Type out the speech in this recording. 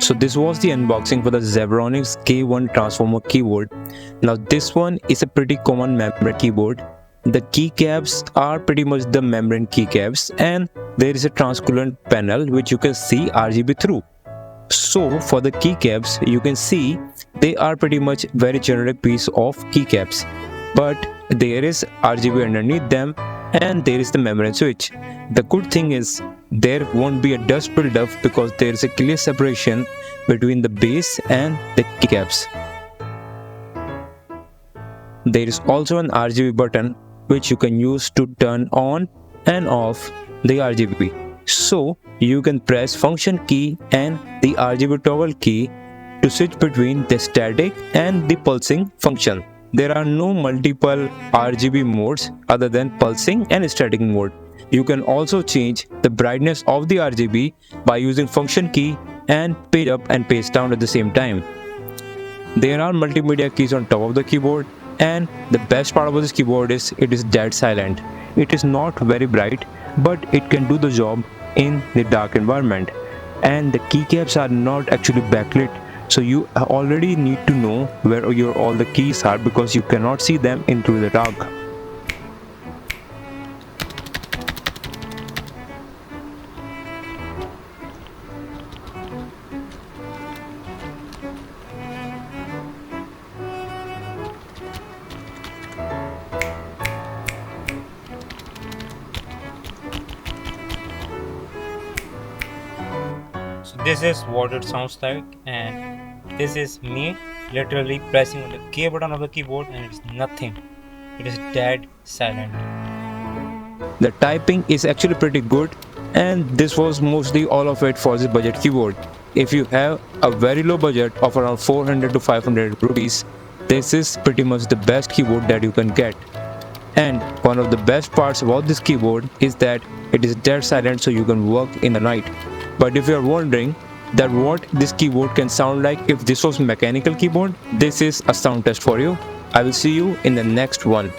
So this was the unboxing for the ZEBRONICS K1 Transformer keyboard. Now this one is a pretty common membrane keyboard. The keycaps are pretty much the membrane keycaps, and there is a translucent panel which you can see RGB through. So for the keycaps, you can see they are pretty much very generic piece of keycaps, but there is RGB underneath them and there is the membrane switch. The good thing is there won't be a dust buildup because there is a clear separation between the base and the keycaps. There is also an RGB button which you can use to turn on and off the RGB. So you can press function key and the RGB toggle key to switch between the static and the pulsing function. There are no multiple RGB modes other than pulsing and static mode. You can also change the brightness of the RGB by using function key and page up and page down at the same time. There are multimedia keys on top of the keyboard, and the best part about this keyboard is it is dead silent. It is not very bright, but it can do the job in the dark environment. And the keycaps are not actually backlit, so you already need to know where all the keys are because you cannot see them into the dark. So this is what it sounds like, and this is me literally pressing on the K button of the keyboard, and it's nothing. It is dead silent. The typing is actually pretty good, and this was mostly all of it for the budget keyboard. If you have a very low budget of around 400 to 500 rupees, this is pretty much the best keyboard that you can get. And one of the best parts about this keyboard is that it is dead silent, so you can work in the night. But if you are wondering that what this keyboard can sound like if this was mechanical keyboard, this is a sound test for you. I will see you in the next one.